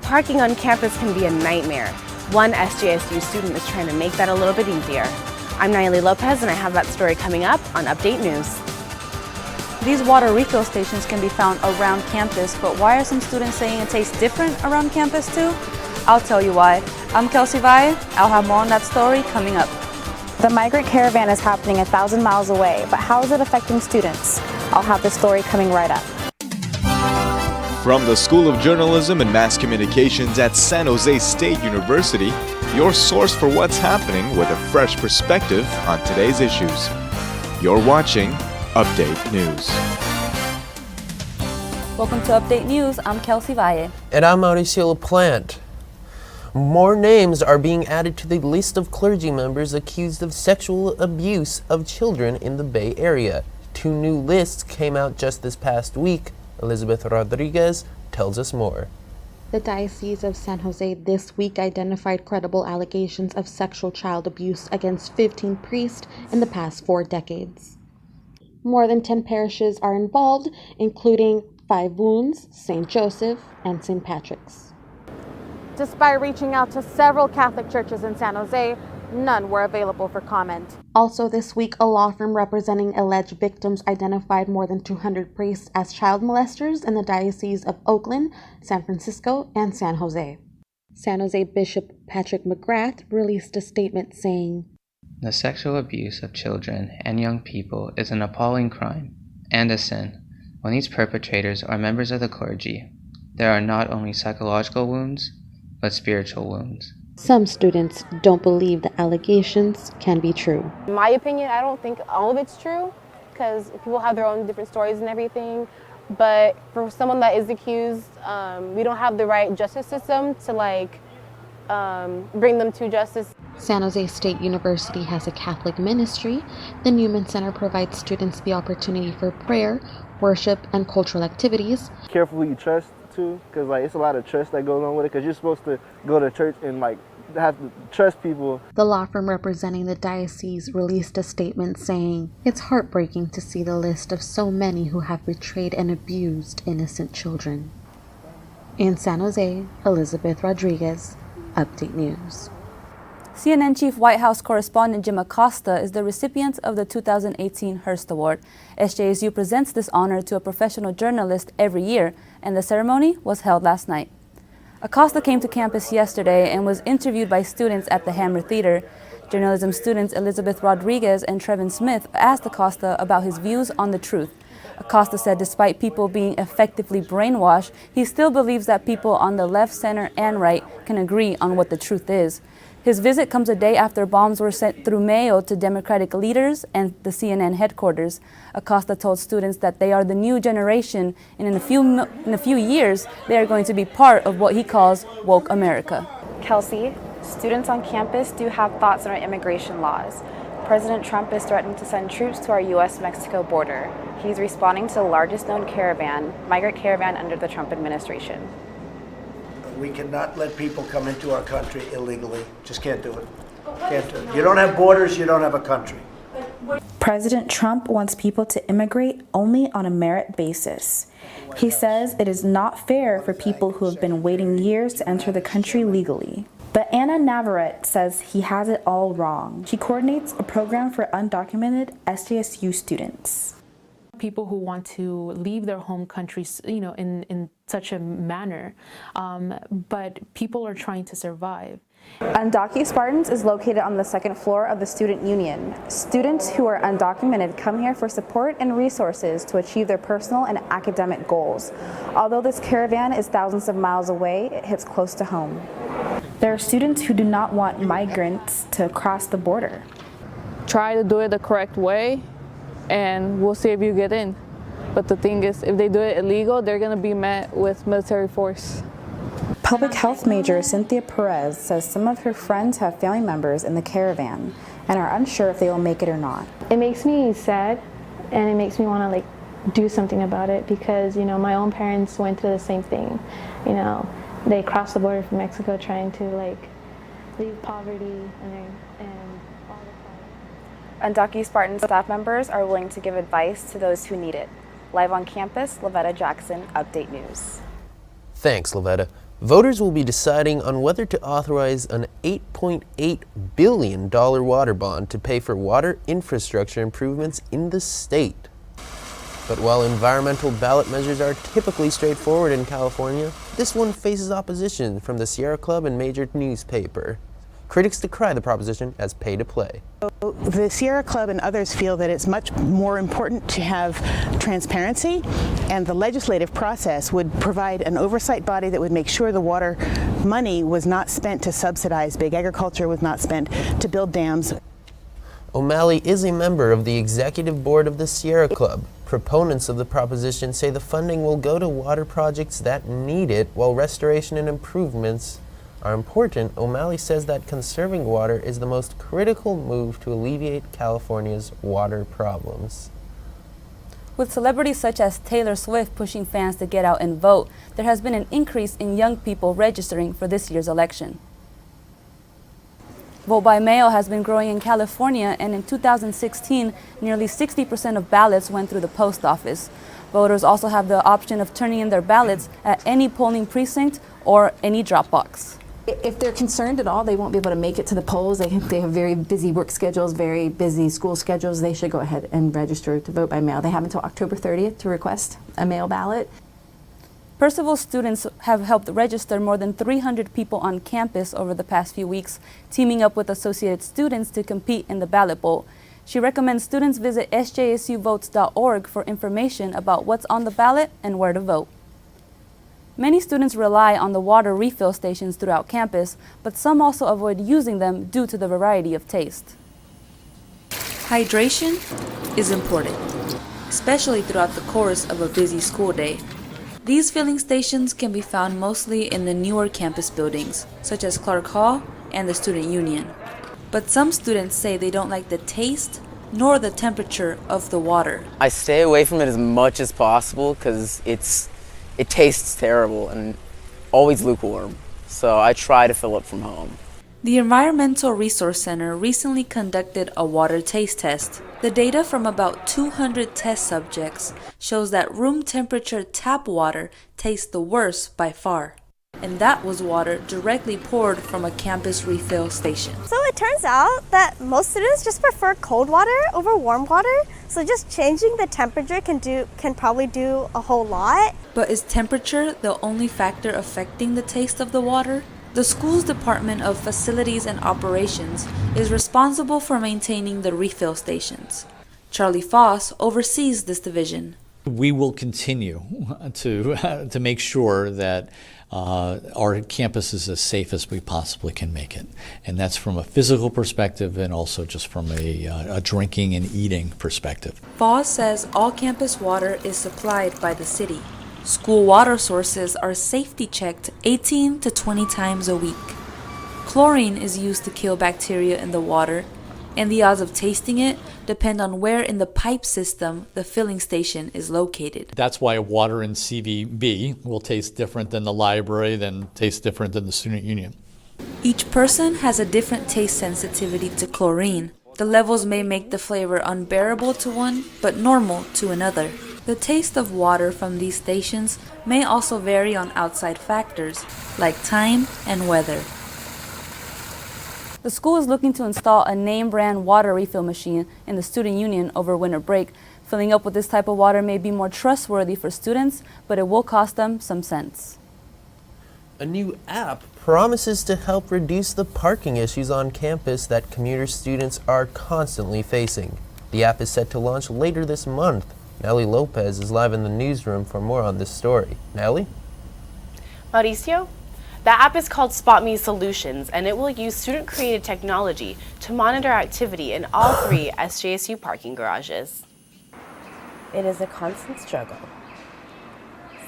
Parking on campus can be a nightmare. One SJSU student is trying to make that a little bit easier. I'm Nayeli Lopez, and I have that story coming up on Update News. These water refill stations can be found around campus, but why are some students saying it tastes different around campus too? I'll tell you why. I'm Kelsey Valle. I'll have more on that story coming up. The migrant caravan is happening 1,000 miles away, but how is it affecting students? I'll have the story coming right up. From the School of Journalism and Mass Communications at San Jose State University, your source for what's happening with a fresh perspective on today's issues. You're watching Update News. Welcome to Update News. I'm Kelsey Valle. And I'm Mauricio LaPlante. More names are being added to the list of clergy members accused of sexual abuse of children in the Bay Area. 2 new lists came out just this past week. Elizabeth Rodriguez tells us more. The Diocese of San Jose this week identified credible allegations of sexual child abuse against 15 priests in the past 4 decades. More than 10 parishes are involved, including 5 wounds, St. Joseph, and St. Patrick's. Despite reaching out to several Catholic churches in San Jose, none were available for comment. Also this week, a law firm representing alleged victims identified more than 200 priests as child molesters in the Diocese of Oakland, San Francisco, and San Jose. San Jose Bishop Patrick McGrath released a statement saying, "The sexual abuse of children and young people is an appalling crime and a sin. When these perpetrators are members of the clergy, there are not only psychological wounds, but spiritual wounds." Some students don't believe the allegations can be true. In my opinion, I don't think all of it's true, because people have their own different stories and everything. But for someone that is accused, we don't have the right justice system to bring them to justice. San Jose State University has a Catholic ministry. The Newman Center provides students the opportunity for prayer, worship, and cultural activities. Careful who you trust too, because it's a lot of trust that goes on with it, because you're supposed to go to church and have to trust people. The law firm representing the diocese released a statement saying, "It's heartbreaking to see the list of so many who have betrayed and abused innocent children." In San Jose, Elizabeth Rodriguez, Update News. CNN Chief White House Correspondent Jim Acosta is the recipient of the 2018 Hearst Award. SJSU presents this honor to a professional journalist every year, and the ceremony was held last night. Acosta came to campus yesterday and was interviewed by students at the Hammer Theater. Journalism students Elizabeth Rodriguez and Trevin Smith asked Acosta about his views on the truth. Acosta said despite people being effectively brainwashed, he still believes that people on the left, center, and right can agree on what the truth is. His visit comes a day after bombs were sent through mail to Democratic leaders and the CNN headquarters. Acosta told students that they are the new generation, and in a few years, they are going to be part of what he calls woke America. Kelsey, students on campus do have thoughts on our immigration laws. President Trump is threatening to send troops to our U.S.-Mexico border. He's responding to the largest known migrant caravan under the Trump administration. We cannot let people come into our country illegally. Just can't do it. Can't do it. You don't have borders, you don't have a country. President Trump wants people to immigrate only on a merit basis. He says it is not fair for people who have been waiting years to enter the country legally. But Anna Navarrete says he has it all wrong. She coordinates a program for undocumented SJSU students. People who want to leave their home countries, in such a manner, but people are trying to survive. Undocu Spartans is located on the 2nd floor of the Student Union. Students who are undocumented come here for support and resources to achieve their personal and academic goals. Although this caravan is thousands of miles away, it hits close to home. There are students who do not want migrants to cross the border. Try to do it the correct way, and we'll see if you get in. But the thing is, if they do it illegal, they're going to be met with military force. Public health major Cynthia Perez says some of her friends have family members in the caravan and are unsure if they will make it or not. It makes me sad, and it makes me want to do something about it, because my own parents went through the same thing. They crossed the border from Mexico trying to leave poverty and all the Undocu Spartan staff members are willing to give advice to those who need it. Live on campus, Lavetta Jackson, Update News. Thanks, Lavetta. Voters will be deciding on whether to authorize an $8.8 billion water bond to pay for water infrastructure improvements in the state. But while environmental ballot measures are typically straightforward in California, this one faces opposition from the Sierra Club and major newspaper. Critics decry the proposition as pay-to-play. The Sierra Club and others feel that it's much more important to have transparency, and the legislative process would provide an oversight body that would make sure the water money was not spent to subsidize big agriculture, was not spent to build dams. O'Malley is a member of the executive board of the Sierra Club. Proponents of the proposition say the funding will go to water projects that need it, while restoration and improvements are important. O'Malley says that conserving water is the most critical move to alleviate California's water problems. With celebrities such as Taylor Swift pushing fans to get out and vote, there has been an increase in young people registering for this year's election. Vote by mail has been growing in California, and in 2016, nearly 60% of ballots went through the post office. Voters also have the option of turning in their ballots at any polling precinct or any drop box. If they're concerned at all, they won't be able to make it to the polls. They have very busy work schedules, very busy school schedules. They should go ahead and register to vote by mail. They have until October 30th to request a mail ballot. Percival students have helped register more than 300 people on campus over the past few weeks, teaming up with Associated Students to compete in the ballot bowl. She recommends students visit sjsuvotes.org for information about what's on the ballot and where to vote. Many students rely on the water refill stations throughout campus, but some also avoid using them due to the variety of taste. Hydration is important, especially throughout the course of a busy school day. These filling stations can be found mostly in the newer campus buildings, such as Clark Hall and the Student Union. But some students say they don't like the taste nor the temperature of the water. I stay away from it as much as possible because it tastes terrible and always lukewarm, so I try to fill up from home. The Environmental Resource Center recently conducted a water taste test. The data from about 200 test subjects shows that room temperature tap water tastes the worst by far. And that was water directly poured from a campus refill station. So it turns out that most students just prefer cold water over warm water. So just changing the temperature can probably do a whole lot. But is temperature the only factor affecting the taste of the water? The school's Department of Facilities and Operations is responsible for maintaining the refill stations. Charlie Foss oversees this division. We will continue to make sure that our campus is as safe as we possibly can make it. And that's from a physical perspective and also just from a drinking and eating perspective. Foss says all campus water is supplied by the city. School water sources are safety checked 18 to 20 times a week. Chlorine is used to kill bacteria in the water, and the odds of tasting it depend on where in the pipe system the filling station is located. That's why water in CVB will taste different than the library, then taste different than the student union. Each person has a different taste sensitivity to chlorine. The levels may make the flavor unbearable to one, but normal to another. The taste of water from these stations may also vary on outside factors, like time and weather. The school is looking to install a name brand water refill machine in the student union over winter break. Filling up with this type of water may be more trustworthy for students, but it will cost them some cents. A new app promises to help reduce the parking issues on campus that commuter students are constantly facing. The app is set to launch later this month. Nellie Lopez is live in the newsroom for more on this story. Nellie? Mauricio? The app is called Spot Me Solutions, and it will use student-created technology to monitor activity in all 3 SJSU parking garages. It is a constant struggle,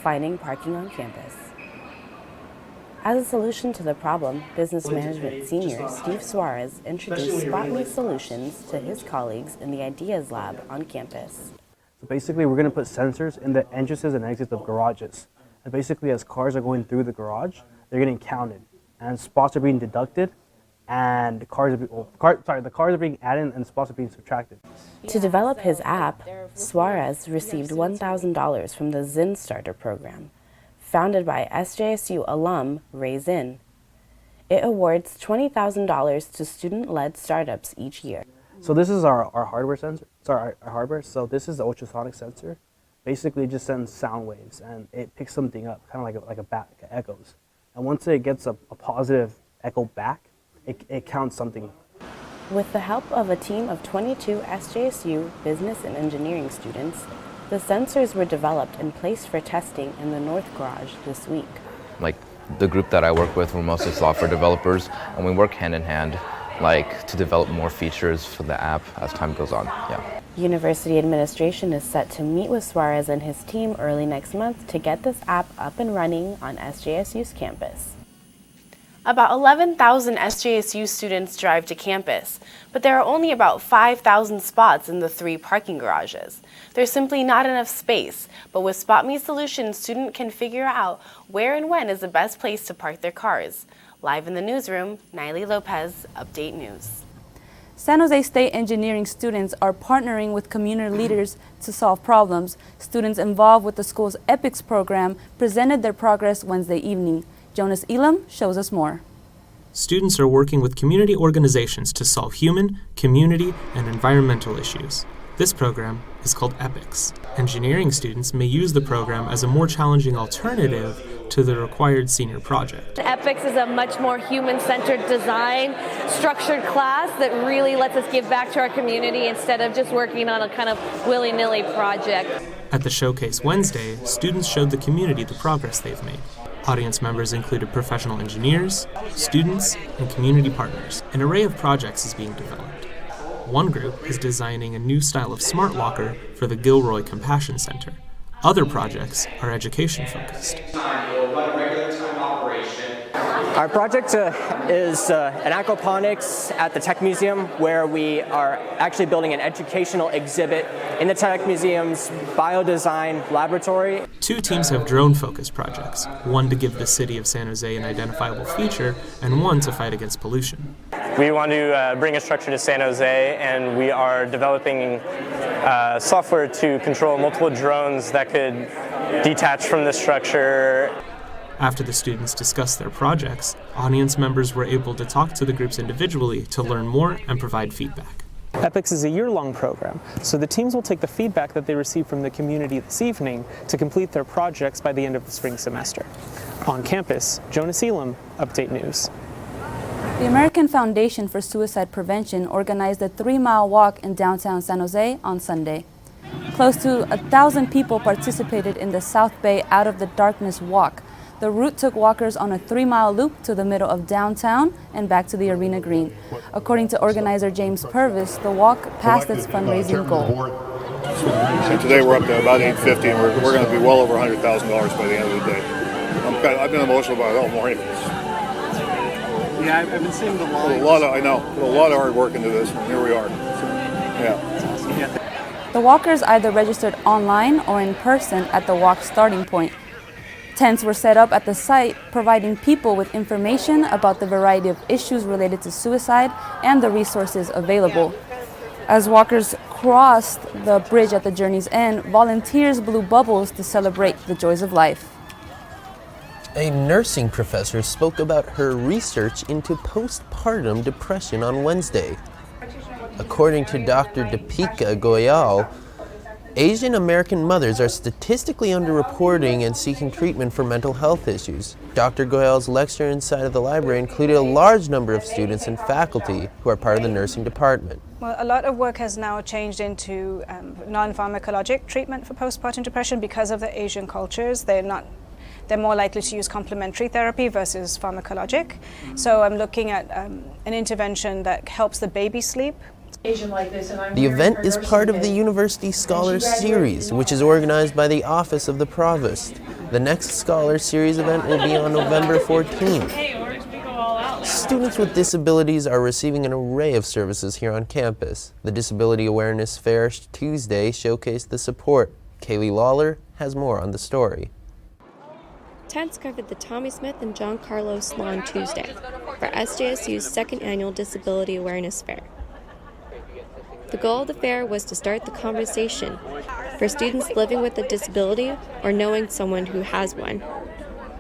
finding parking on campus. As a solution to the problem, Business Management Senior Steve Suarez introduced Spot Me Solutions to his colleagues in the Ideas Lab on campus. So basically, we're going to put sensors in the entrances and exits of garages. And basically, as cars are going through the garage, they're getting counted, and spots are being deducted, and the cars are being added, and spots are being subtracted. To develop his app, Suarez received $1,000 from the Zen Starter program. founded by SJSU alum Ray Zinn. It awards $20,000 to student-led startups each year. So this is our hardware sensor. Sorry, our hardware. So this is the ultrasonic sensor. Basically, it just sends sound waves and it picks something up, kind of like a bat, it echoes. And once it gets a positive echo back, it counts something. With the help of a team of 22 SJSU business and engineering students, the sensors were developed and placed for testing in the North Garage this week. Like the group that I work with, we're mostly software developers, and we work hand in hand, like to develop more features for the app as time goes on. Yeah. University administration is set to meet with Suarez and his team early next month to get this app up and running on SJSU's campus. About 11,000 SJSU students drive to campus, but there are only about 5,000 spots in the 3 parking garages. There's simply not enough space, but with SpotMe Solutions, students can figure out where and when is the best place to park their cars. Live in the newsroom, Niley Lopez, Update News. San Jose State engineering students are partnering with community leaders to solve problems. Students involved with the school's EPICS program presented their progress Wednesday evening. Jonas Elam shows us more. Students are working with community organizations to solve human, community, and environmental issues. This program is called EPICS. Engineering students may use the program as a more challenging alternative to the required senior project. EPICS is a much more human-centered design, structured class that really lets us give back to our community instead of just working on a kind of willy-nilly project. At the showcase Wednesday, students showed the community the progress they've made. Audience members included professional engineers, students, and community partners. An array of projects is being developed. One group is designing a new style of smart locker for the Gilroy Compassion Center. Other projects are education-focused. Our project is an aquaponics at the Tech Museum, where we are actually building an educational exhibit in the Tech Museum's biodesign laboratory. 2 teams have drone-focused projects, one to give the city of San Jose an identifiable feature, and one to fight against pollution. We want to bring a structure to San Jose, and we are developing software to control multiple drones that could detach from the structure. After the students discussed their projects, audience members were able to talk to the groups individually to learn more and provide feedback. EPICS is a year-long program, so the teams will take the feedback that they receive from the community this evening to complete their projects by the end of the spring semester. On campus, Jonas Elam, Update News. The American Foundation for Suicide Prevention organized a 3-mile walk in downtown San Jose on Sunday. Close to 1,000 people participated in the South Bay Out of the Darkness walk. The route took walkers on a 3-mile loop to the middle of downtown and back to the Arena Green. According to organizer James Purvis, the walk passed its fundraising goal. And today we're up to about $850, and we're going to be well over $100,000 by the end of the day. I've been emotional about it all morning. Yeah, I've been seeing the lines. I know. Put a lot of hard work into this, and here we are. Yeah. The walkers either registered online or in person at the walk starting point. Tents were set up at the site, providing people with information about the variety of issues related to suicide and the resources available. As walkers crossed the bridge at the journey's end, volunteers blew bubbles to celebrate the joys of life. A nursing professor spoke about her research into postpartum depression on Wednesday. According to Dr. Deepika Goyal, Asian American mothers are statistically underreporting and seeking treatment for mental health issues. Dr. Goyal's lecture inside of the library included a large number of students and faculty who are part of the nursing department. Well, a lot of work has now changed into non-pharmacologic treatment for postpartum depression because of the Asian cultures. They're more likely to use complementary therapy versus pharmacologic. So I'm looking at an intervention that helps the baby sleep. The event is part of the University Scholar Series, which is organized by the Office of the Provost. The next Scholar Series event will be on November 14th. Students with disabilities are receiving an array of services here on campus. The Disability Awareness Fair Tuesday showcased the support. Kaylee Lawler has more on the story. Tents covered the Tommy Smith and John Carlos Lawn Tuesday for SJSU's second annual Disability Awareness Fair. The goal of the fair was to start the conversation for students living with a disability or knowing someone who has one.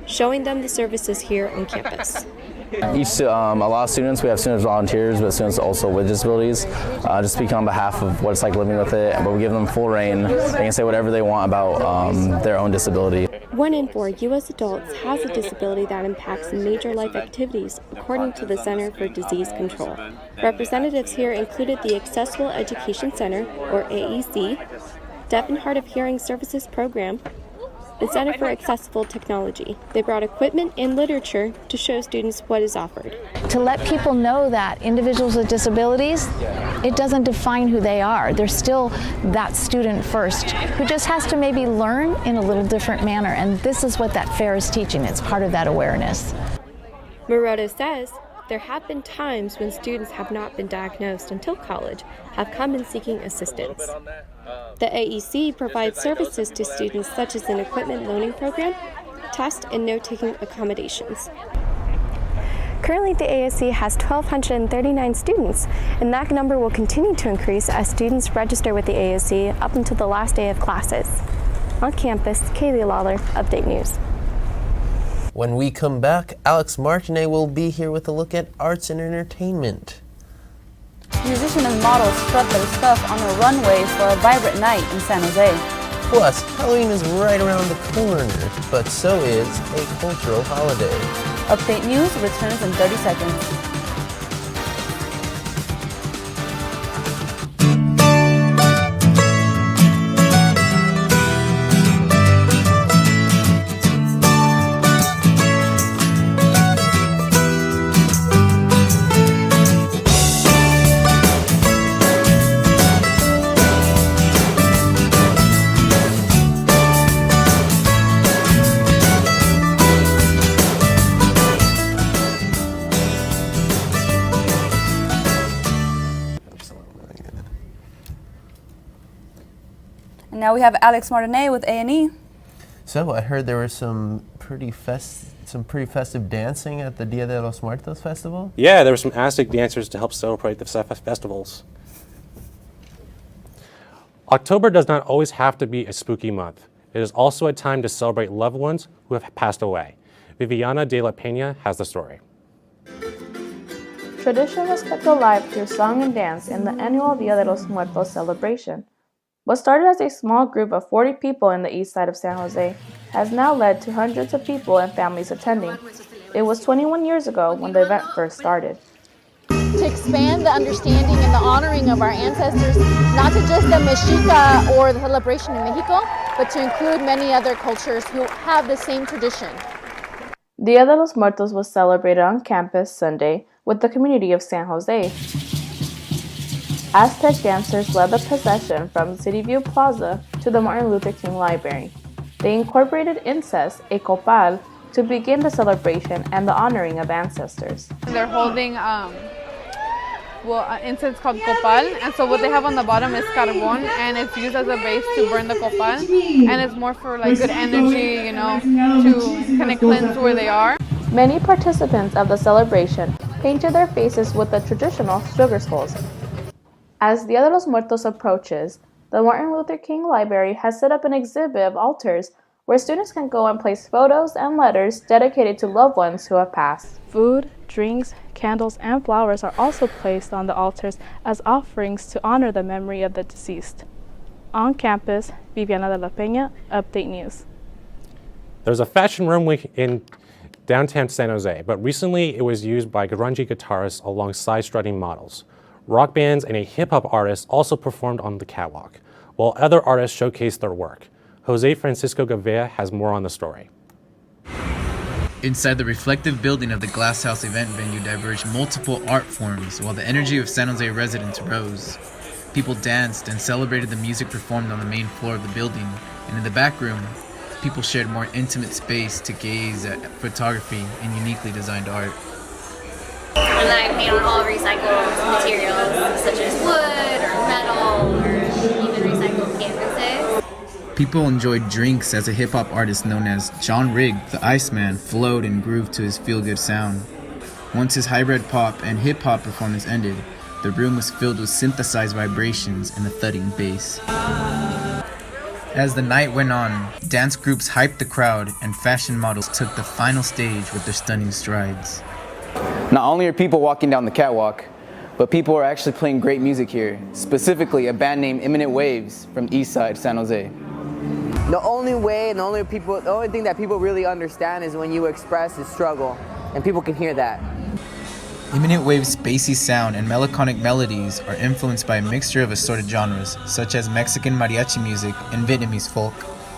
showing them the services here on campus. A lot of students, we have students volunteers, but students also with disabilities, just speaking on behalf of what it's like living with it, but we give them full reign. They can say whatever they want about their own disability. 1 in 4 U.S. adults has a disability that impacts major life activities, according to the Center for Disease Control. Representatives here included the Accessible Education Center, or AEC, Deaf and Hard of Hearing Services Program, the Center for Accessible Technology. They brought equipment and literature to show students what is offered. To let people know that individuals with disabilities, it doesn't define who they are. They're still that student first, who just has to maybe learn in a little different manner. And this is what that fair is teaching. It's part of that awareness. Moroto says there have been times when students have not been diagnosed until college, have come in seeking assistance. The AEC provides services to students such as an equipment loaning program, test and note-taking accommodations. Currently, the ASC has 1,239 students, and that number will continue to increase as students register with the ASC up until the last day of classes. On campus, Kaylee Lawler, Update News. When we come back, Alex Martinet will be here with a look at arts and entertainment. Musicians and models strut their stuff on a runway for a vibrant night in San Jose. Plus, Halloween is right around the corner, but so is a cultural holiday. Update News returns in 30 seconds. And now we have Alex Martinet with A&E. So I heard there was some pretty festive dancing at the Dia de los Muertos festival. Yeah, there were some Aztec dancers to help celebrate the festivals. October does not always have to be a spooky month. It is also a time to celebrate loved ones who have passed away. Viviana de la Peña has the story. Tradition was kept alive through song and dance in the annual Dia de los Muertos celebration. What started as a small group of 40 people in the east side of San Jose has now led to hundreds of people and families attending. It was 21 years ago when the event first started. To expand the understanding and the honoring of our ancestors, not to just the Mexica or the celebration in Mexico, but to include many other cultures who have the same tradition. Dia de los Muertos was celebrated on campus Sunday with the community of San Jose. Aztec dancers led the procession from City View Plaza to the Martin Luther King Library. They incorporated incense, a copal, to begin the celebration and the honoring of ancestors. They're holding incense called copal, and so what they have on the bottom is carbon, and it's used as a base to burn the copal, and it's more for like good energy, you know, to kind of cleanse where they are. Many participants of the celebration painted their faces with the traditional sugar skulls. As Dia de los Muertos approaches, the Martin Luther King Library has set up an exhibit of altars where students can go and place photos and letters dedicated to loved ones who have passed. Food, drinks, candles, and flowers are also placed on the altars as offerings to honor the memory of the deceased. On campus, Viviana de la Peña, Update News. There's a fashion runway in downtown San Jose, but recently it was used by grungy guitarists alongside strutting models. Rock bands and a hip-hop artist also performed on the catwalk, while other artists showcased their work. Jose Francisco Gavea has more on the story. Inside the reflective building of the Glass House event venue diverged multiple art forms while the energy of San Jose residents rose. People danced and celebrated the music performed on the main floor of the building, and in the back room, people shared more intimate space to gaze at photography and uniquely designed art. And I paint on all recycled materials such as wood or metal or even recycled canvases. People enjoyed drinks as a hip-hop artist known as John Rigg, the Iceman, flowed and grooved to his feel-good sound. Once his hybrid pop and hip-hop performance ended, the room was filled with synthesized vibrations and the thudding bass. As the night went on, dance groups hyped the crowd and fashion models took the final stage with their stunning strides. Not only are people walking down the catwalk, but people are actually playing great music here, specifically a band named Imminent Waves from Eastside, San Jose. The only way and the only thing that people really understand is when you express the struggle, and people can hear that. Imminent Wave's spacey sound and melancholic melodies are influenced by a mixture of assorted genres, such as Mexican mariachi music and Vietnamese folk.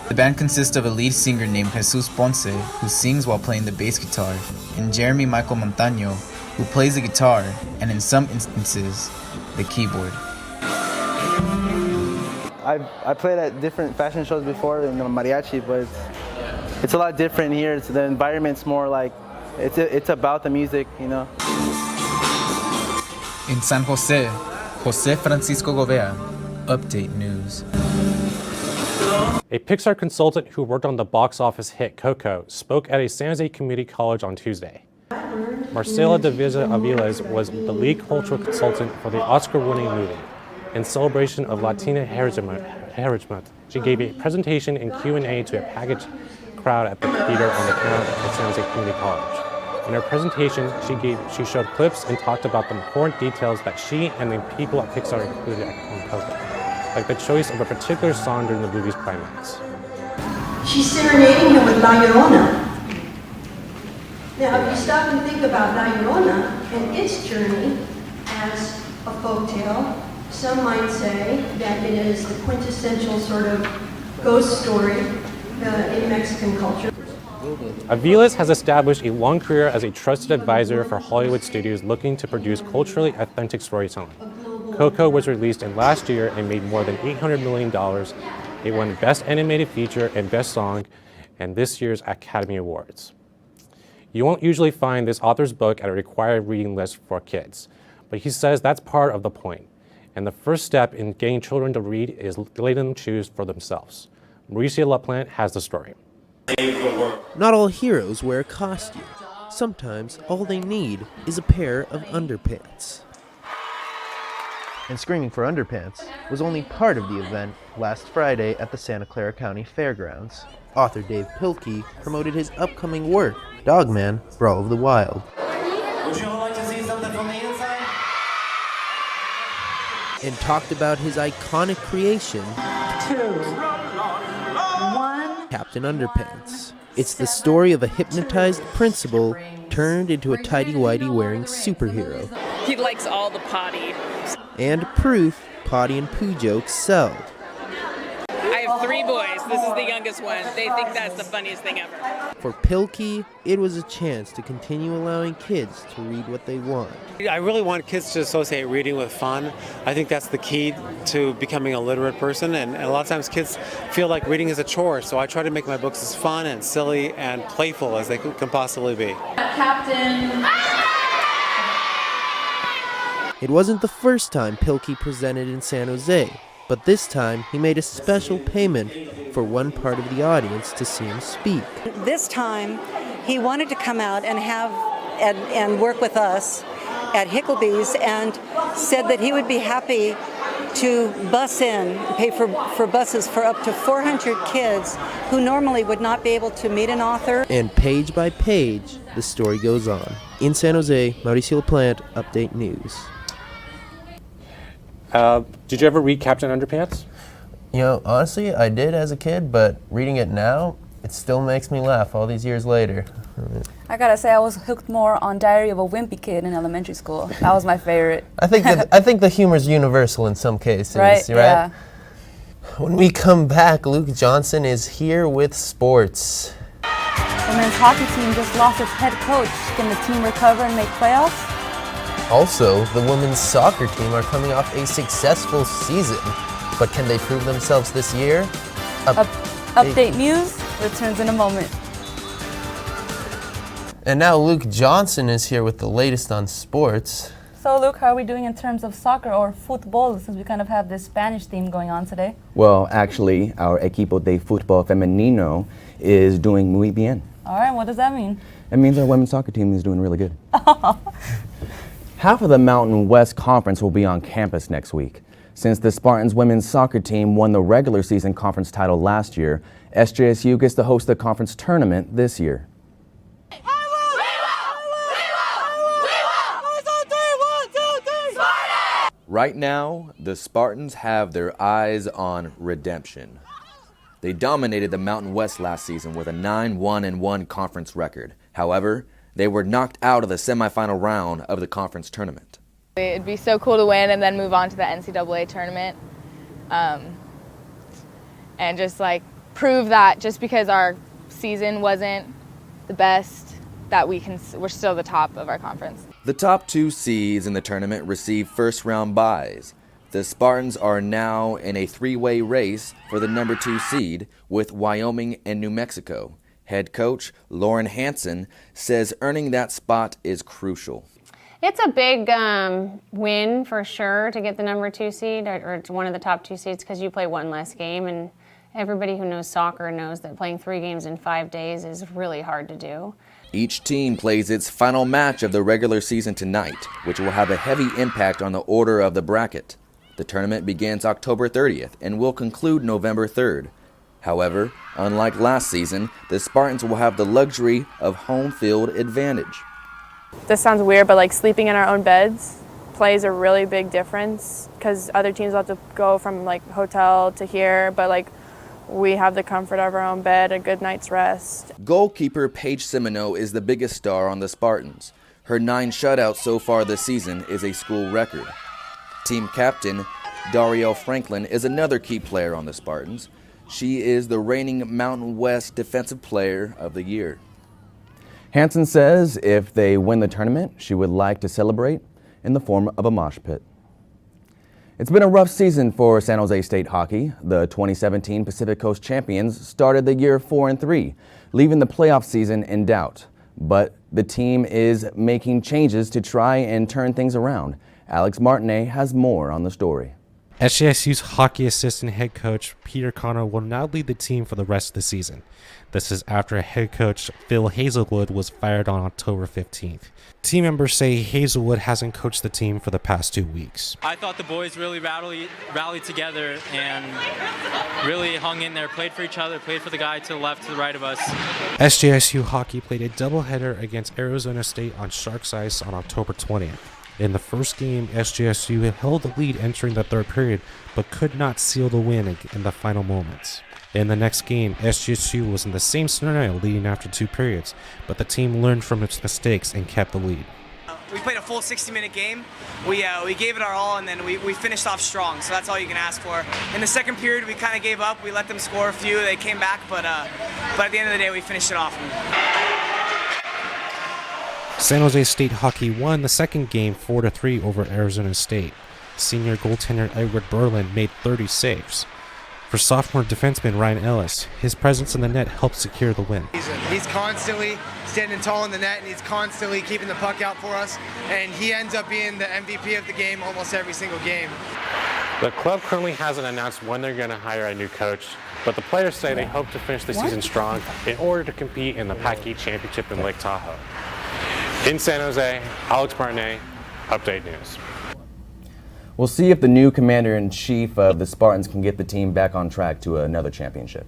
The band consists of a lead singer named Jesus Ponce, who sings while playing the bass guitar, and Jeremy Michael Montaño, who plays the guitar and, in some instances, the keyboard. I played at different fashion shows before in the mariachi, but it's a lot different here. The environment's more like, it's about the music, you know. In San Jose, Jose Francisco Govea, Update News. A Pixar consultant who worked on the box office hit Coco spoke at a San Jose Community College on Tuesday. Marcela Davisa Aviles was the lead cultural consultant for the Oscar-winning movie. In celebration of Latina Heritage Month, she gave a presentation and Q&A to a packed crowd at the theater on the campus of San Jose Community College. In her presentation, she showed clips and talked about the important details that she and the people at Pixar included on Coco, like the choice of a particular song during the movie's climax. She's serenading him with La Llorona. Now, if you stop and think about La Llorona and its journey as a folktale, some might say that it is the quintessential sort of ghost story in Mexican culture. Aviles has established a long career as a trusted advisor for Hollywood studios looking to produce culturally authentic storytelling. Coco was released in last year and made more than $800 million. It won Best Animated Feature and Best Song in this year's Academy Awards. You won't usually find this author's book at a required reading list for kids, but he says that's part of the point. And the first step in getting children to read is letting them choose for themselves. Mauricio LaPlante has the story. Not all heroes wear a costume. Sometimes all they need is a pair of underpants. And Screaming for Underpants was only part of the event last Friday at the Santa Clara County Fairgrounds. Author Dave Pilkey promoted his upcoming work, Dogman: Brawl of the Wild. Would you all like to see something from the inside? And talked about his iconic creation, 2, 1. Captain Underpants. It's the story of a hypnotized principal turned into a tighty-whitey wearing superhero. He likes all the potty. And proof potty and poo jokes sell. I have 3 boys. This is the youngest one. They think that's the funniest thing ever. For Pilkey, it was a chance to continue allowing kids to read what they want. I really want kids to associate reading with fun. I think that's the key to becoming a literate person, and a lot of times kids feel like reading is a chore, so I try to make my books as fun and silly and playful as they can possibly be. Captain. It wasn't the first time Pilkey presented in San Jose, but this time he made a special payment for one part of the audience to see him speak. This time he wanted to come out and and work with us at Hickleby's, and said that he would be happy to bus in, pay for buses for up to 400 kids who normally would not be able to meet an author. And page by page, the story goes on. In San Jose, Mauricio LaPlante, Update News. Did you ever read Captain Underpants? You know, honestly, I did as a kid, but reading it now, it still makes me laugh all these years later. I gotta say, I was hooked more on Diary of a Wimpy Kid in elementary school. That was my favorite. I think the humor's universal in some cases, right? Yeah. When we come back, Luke Johnson is here with sports. The men's hockey team just lost its head coach. Can the team recover and make playoffs? Also, the women's soccer team are coming off a successful season, but can they prove themselves this year? Update News returns in a moment. And now Luke Johnson is here with the latest on sports. So Luke, how are we doing in terms of soccer or football, since we kind of have this Spanish theme going on today? Well, actually, our equipo de fútbol femenino is doing muy bien. All right, what does that mean? It means our women's soccer team is doing really good. Half of the Mountain West Conference will be on campus next week. Since the Spartans women's soccer team won the regular season conference title last year, SJSU gets to host the conference tournament this year. Right now, the Spartans have their eyes on redemption. They dominated the Mountain West last season with a 9-1-1 conference record. However, they were knocked out of the semifinal round of the conference tournament. It'd be so cool to win and then move on to the NCAA tournament, and just like prove that just because our season wasn't the best, that we're still the top of our conference. The top 2 seeds in the tournament receive first-round byes. The Spartans are now in a 3-way race for the number 2 seed with Wyoming and New Mexico. Head coach Lauren Hansen says earning that spot is crucial. It's a big win for sure to get the number 2 seed or it's one of the top 2 seeds because you play one less game, and everybody who knows soccer knows that playing 3 games in 5 days is really hard to do. Each team plays its final match of the regular season tonight, which will have a heavy impact on the order of the bracket. The tournament begins October 30th and will conclude November 3rd. However, unlike last season, the Spartans will have the luxury of home field advantage. This sounds weird, but like sleeping in our own beds plays a really big difference because other teams will have to go from like hotel to here, but like we have the comfort of our own bed, a good night's rest. Goalkeeper Paige Semino is the biggest star on the Spartans. Her 9 shutouts so far this season is a school record. Team captain Dario Franklin is another key player on the Spartans. She is the reigning Mountain West Defensive Player of the Year. Hansen says if they win the tournament, she would like to celebrate in the form of a mosh pit. It's been a rough season for San Jose State hockey. The 2017 Pacific Coast champions started the year 4-3, leaving the playoff season in doubt. But the team is making changes to try and turn things around. Alex Martinet has more on the story. SJSU's hockey assistant head coach Peter Connor will now lead the team for the rest of the season. This is after head coach Phil Hazelwood was fired on October 15th. Team members say Hazelwood hasn't coached the team for the past 2 weeks. I thought the boys really rallied together and really hung in there, played for each other, played for the guy to the left, to the right of us. SJSU hockey played a doubleheader against Arizona State on Sharks Ice on October 20th. In the first game, SJSU held the lead entering the third period, but could not seal the win in the final moments. In the next game, SJSU was in the same scenario leading after 2 periods, but the team learned from its mistakes and kept the lead. We played a full 60-minute game. We gave it our all, and then we finished off strong, so that's all you can ask for. In the second period, we kind of gave up. We let them score a few. They came back, but at the end of the day, we finished it off. San Jose State hockey won the second game 4-3 over Arizona State. Senior goaltender Edward Berlin made 30 saves. For sophomore defenseman Ryan Ellis, his presence in the net helped secure the win. He's constantly standing tall in the net, and he's constantly keeping the puck out for us, and he ends up being the MVP of the game almost every single game. The club currently hasn't announced when they're going to hire a new coach, but the players say they hope to finish the season strong in order to compete in the Pac-8 Championship in Lake Tahoe. In San Jose, Alex Martinet, Update News. We'll see if the new commander-in-chief of the Spartans can get the team back on track to another championship.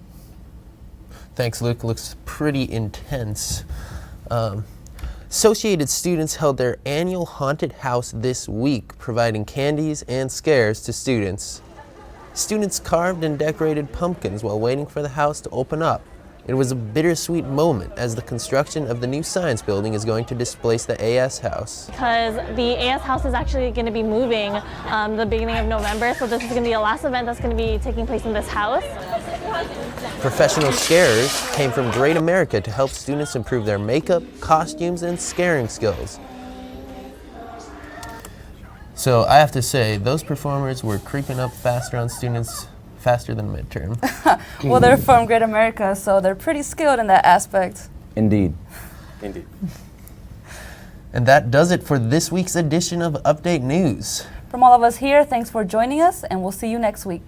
Thanks, Luke. Looks pretty intense. Associated students held their annual haunted house this week, providing candies and scares to students. Students carved and decorated pumpkins while waiting for the house to open up. It was a bittersweet moment as the construction of the new science building is going to displace the AS house. Because the AS house is actually going to be moving the beginning of November, so this is going to be the last event that's going to be taking place in this house. Professional scarers came from Great America to help students improve their makeup, costumes, and scaring skills. So I have to say, those performers were creeping up faster on students faster than midterm. Well, they're from Great America, so they're pretty skilled in that aspect. Indeed. Indeed. And that does it for this week's edition of Update News. From all of us here, thanks for joining us, and we'll see you next week.